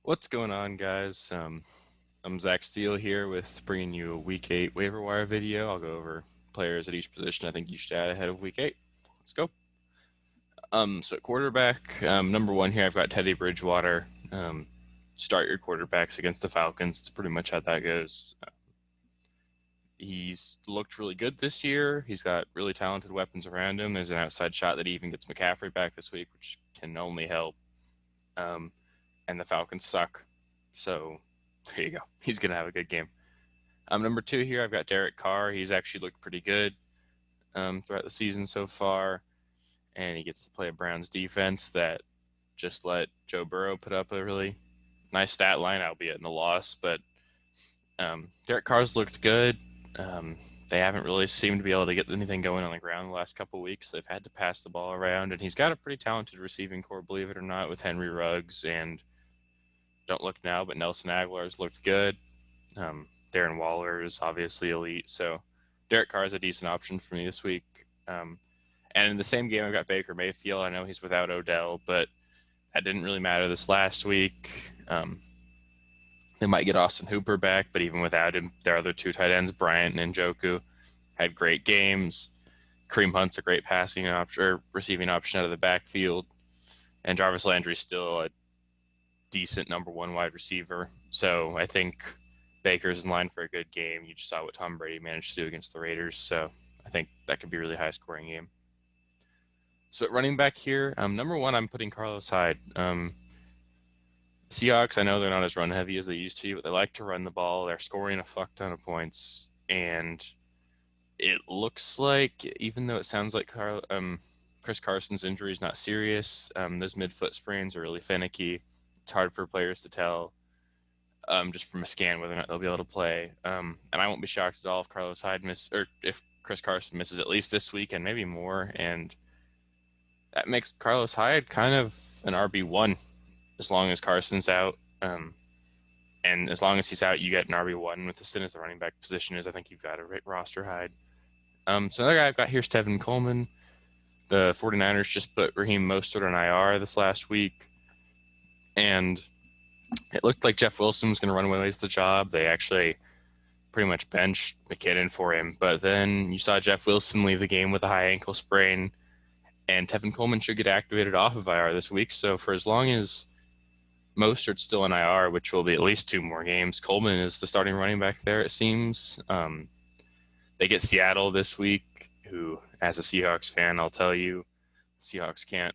What's going on, guys? I'm Zach Steele here with bringing you a Week 8 waiver wire video. I'll go over players at each position I think you should add ahead of Week 8. Let's go. So at quarterback, number one here, I've got Teddy Bridgewater. Start your quarterbacks against the Falcons. It's pretty much how that goes. He's looked really good this year. He's got really talented weapons around him. There's an outside shot that he even gets McCaffrey back this week, which can only help. And the Falcons suck. So there you go. He's going to have a good game. Number two here, I've got Derek Carr. He's actually looked pretty good throughout the season so far. And he gets to play a Browns defense that just let Joe Burrow put up a really nice stat line, albeit in the loss. But Derek Carr's looked good. They haven't really seemed to be able to get anything going on the ground the last couple of weeks. They've had to pass the ball around. And he's got a pretty talented receiving core, believe it or not, with Henry Ruggs and don't look now, but Nelson Aguilar's looked good. Darren Waller is obviously elite. So Derek Carr is a decent option for me this week. And in the same game, I've got Baker Mayfield. I know he's without Odell, but that didn't really matter this last week. They might get Austin Hooper back, but even without him, their other two tight ends, Bryant and Njoku, had great games. Kareem Hunt's a great passing option or receiving option out of the backfield. And Jarvis Landry's still a decent number one wide receiver. So I think Baker's in line for a good game. You just saw what Tom Brady managed to do against the Raiders. So I think that could be a really high scoring game. So at running back here, number one, I'm putting Carlos Hyde. Seahawks, I know they're not as run heavy as they used to be, but they like to run the ball. They're scoring a fuck ton of points. And it looks like, even though it sounds like Chris Carson's injury is not serious, those midfoot sprains are really finicky. It's hard for players to tell just from a scan whether or not they'll be able to play. And I won't be shocked at all if Carlos Hyde or if Chris Carson misses at least this week and maybe more. And that makes Carlos Hyde kind of an RB1 as long as Carson's out. And as long as he's out, you get an RB1 with as thin as the running back position is. I think you've got a roster Hyde. So another guy I've got here is Tevin Coleman. The 49ers just put Raheem Mostert on IR this last week. And it looked like Jeff Wilson was going to run away with the job. They actually pretty much benched McKinnon for him. But then you saw Jeff Wilson leave the game with a high ankle sprain. And Tevin Coleman should get activated off of IR this week. So for as long as Mostert's still in IR, which will be at least 2 more games, Coleman is the starting running back there, it seems. They get Seattle this week, who, as a Seahawks fan, I'll tell you, Seahawks can't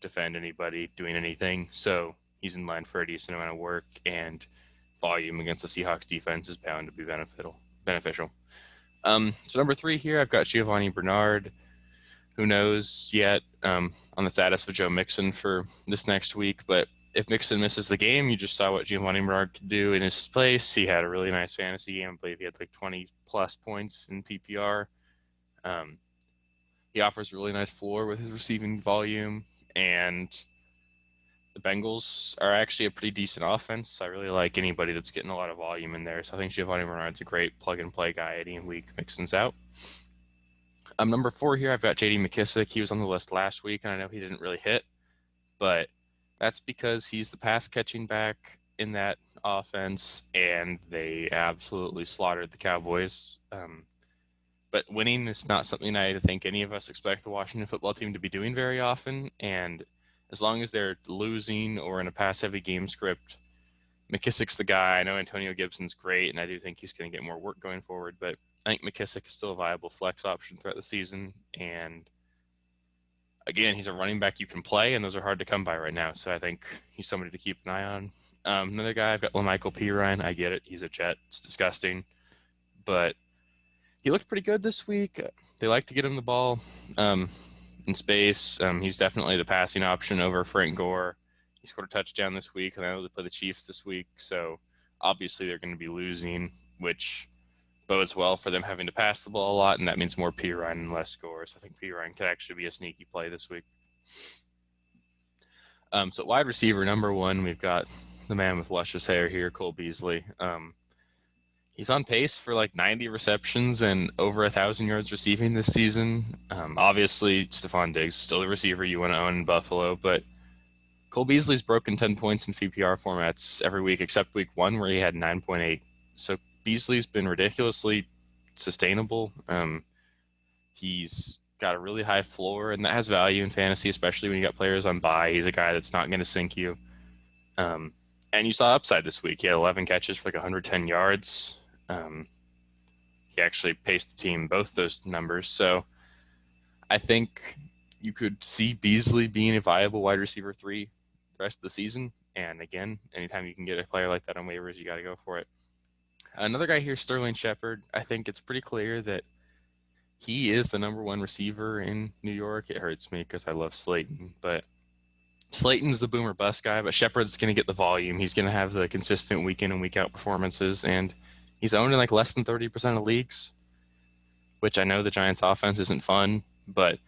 defend anybody doing anything. So he's in line for a decent amount of work, and volume against the Seahawks defense is bound to be beneficial. So number 3 here, I've got Giovanni Bernard. Who knows yet on the status of Joe Mixon for this next week, but if Mixon misses the game, you just saw what Giovanni Bernard could do in his place. He had a really nice fantasy game. I believe he had like 20-plus points in PPR. He offers a really nice floor with his receiving volume, and the Bengals are actually a pretty decent offense. I really like anybody that's getting a lot of volume in there, so I think Giovanni Bernard's a great plug-and-play guy any week Mixon's out. Number 4 here, I've got J.D. McKissick. He was on the list last week, and I know he didn't really hit, but that's because he's the pass-catching back in that offense, and they absolutely slaughtered the Cowboys. But winning is not something I think any of us expect the Washington football team to be doing very often, and as long as they're losing or in a pass-heavy game script, McKissick's the guy. I know Antonio Gibson's great, and I do think he's going to get more work going forward, but I think McKissick is still a viable flex option throughout the season, and again, he's a running back you can play, and those are hard to come by right now. So I think he's somebody to keep an eye on. Another guy, I've got La'Mical Pirine. I get it. He's a Jet. It's disgusting. But he looked pretty good this week. They like to get him the ball in space. He's definitely the passing option over Frank Gore. He scored a touchdown this week, and I know they play the Chiefs this week. So obviously they're going to be losing, which bodes well for them having to pass the ball a lot, and that means more Pirine and less scores. I think Pirine could actually be a sneaky play this week. So wide receiver number 1, we've got the man with luscious hair here, Cole Beasley. He's on pace for like 90 receptions and over 1,000 yards receiving this season. Obviously, Stephon Diggs is still the receiver you want to own in Buffalo, but Cole Beasley's broken 10 points in PPR formats every week except week 1 where he had 9.8. So Beasley's been ridiculously sustainable. He's got a really high floor, and that has value in fantasy, especially when you got players on bye. He's a guy that's not going to sink you. And you saw upside this week. He had 11 catches for like 110 yards. He actually paced the team both those numbers. So I think you could see Beasley being a viable wide receiver 3 the rest of the season. And again, anytime you can get a player like that on waivers, you got to go for it. Another guy here, Sterling Shepard. I think it's pretty clear that he is the number 1 receiver in New York. It hurts me because I love Slayton, but Slayton's the boomer bust guy, but Shepard's going to get the volume. He's going to have the consistent week in and week out performances, and he's owned in like less than 30% of leagues, which I know the Giants' offense isn't fun, but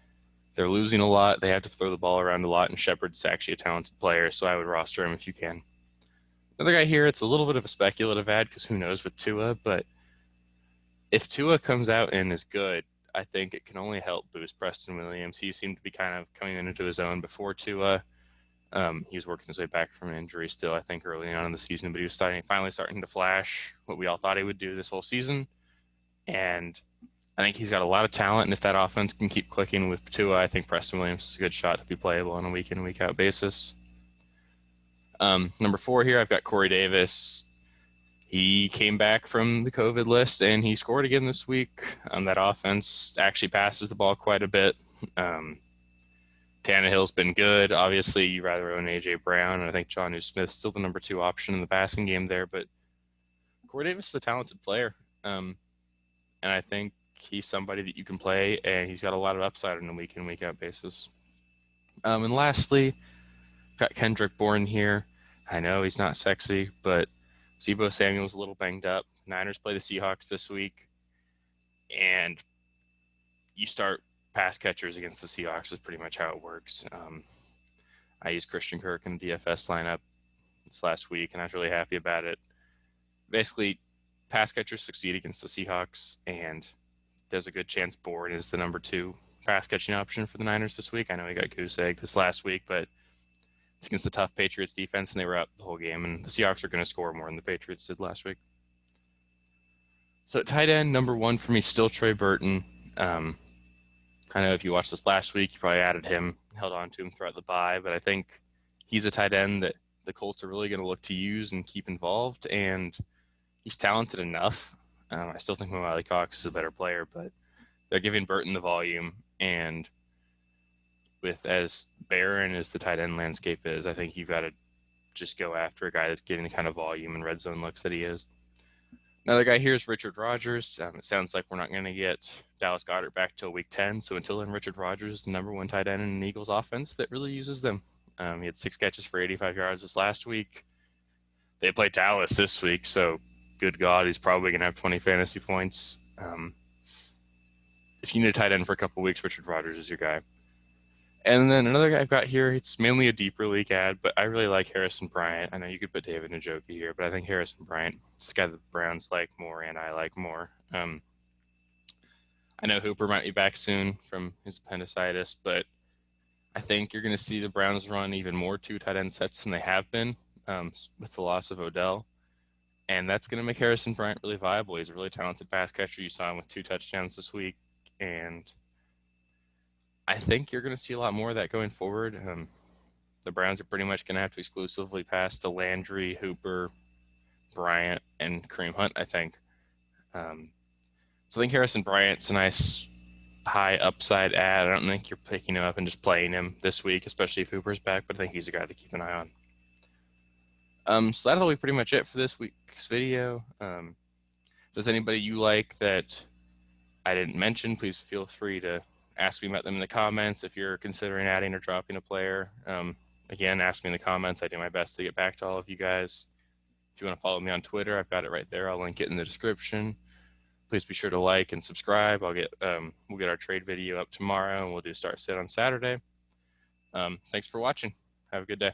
they're losing a lot. They have to throw the ball around a lot, and Shepard's actually a talented player, so I would roster him if you can. Another guy here, it's a little bit of a speculative ad because who knows with Tua, but if Tua comes out and is good, I think it can only help boost Preston Williams. He seemed to be kind of coming into his own before Tua. He was working his way back from an injury still, I think, early on in the season, but he was finally starting to flash what we all thought he would do this whole season. And I think he's got a lot of talent, and if that offense can keep clicking with Tua, I think Preston Williams is a good shot to be playable on a week in, week out basis. Number 4 here, I've got Corey Davis. He came back from the COVID list, and he scored again this week. That offense actually passes the ball quite a bit. Tannehill's been good. Obviously, you rather own A.J. Brown, and I think Jonnu Smith's still the number 2 option in the passing game there, but Corey Davis is a talented player, and I think he's somebody that you can play, and he's got a lot of upside on a week in, week out basis. And lastly, got Kendrick Bourne here. I know he's not sexy, but Deebo Samuel's a little banged up. Niners play the Seahawks this week, and you start pass catchers against the Seahawks is pretty much how it works. I used Christian Kirk in the DFS lineup this last week, and I was really happy about it. Basically, pass catchers succeed against the Seahawks, and there's a good chance Bourne is the number 2 pass catching option for the Niners this week. I know he got goose egg this last week, but it's against the tough Patriots defense, and they were up the whole game, and the Seahawks are going to score more than the Patriots did last week. So tight end, number 1 for me, still Trey Burton. I know if you watched this last week, you probably added him, held on to him throughout the bye, but I think he's a tight end that the Colts are really going to look to use and keep involved, and he's talented enough. I still think Mo Cox is a better player, but they're giving Burton the volume, and with as barren as the tight end landscape is, I think you've got to just go after a guy that's getting the kind of volume and red zone looks that he is. Another guy here is Richard Rodgers. It sounds like we're not going to get Dallas Goedert back till week 10. So until then, Richard Rodgers is the number 1 tight end in an Eagles offense that really uses them. He had 6 catches for 85 yards this last week. They play Dallas this week, so good God, he's probably going to have 20 fantasy points. If you need a tight end for a couple weeks, Richard Rodgers is your guy. And then another guy I've got here, it's mainly a deeper league ad, but I really like Harrison Bryant. I know you could put David Njoku here, but I think Harrison Bryant is the guy that the Browns like more and I like more. I know Hooper might be back soon from his appendicitis, but I think you're going to see the Browns run even more 2 tight end sets than they have been with the loss of Odell. And that's going to make Harrison Bryant really viable. He's a really talented pass catcher. You saw him with 2 touchdowns this week, and I think you're going to see a lot more of that going forward. The Browns are pretty much going to have to exclusively pass to Landry, Hooper, Bryant, and Kareem Hunt, I think. So I think Harrison Bryant's a nice high upside ad. I don't think you're picking him up and just playing him this week, especially if Hooper's back, but I think he's a guy to keep an eye on. So that'll be pretty much it for this week's video. If there's anybody you like that I didn't mention, please feel free to ask me about them in the comments. If you're considering adding or dropping a player, again, ask me in the comments. I do my best to get back to all of you guys. If you want to follow me on Twitter, I've got it right there. I'll link it in the description. Please be sure to like and subscribe. We'll get our trade video up tomorrow, and we'll do start sit on Saturday. Thanks for watching. Have a good day.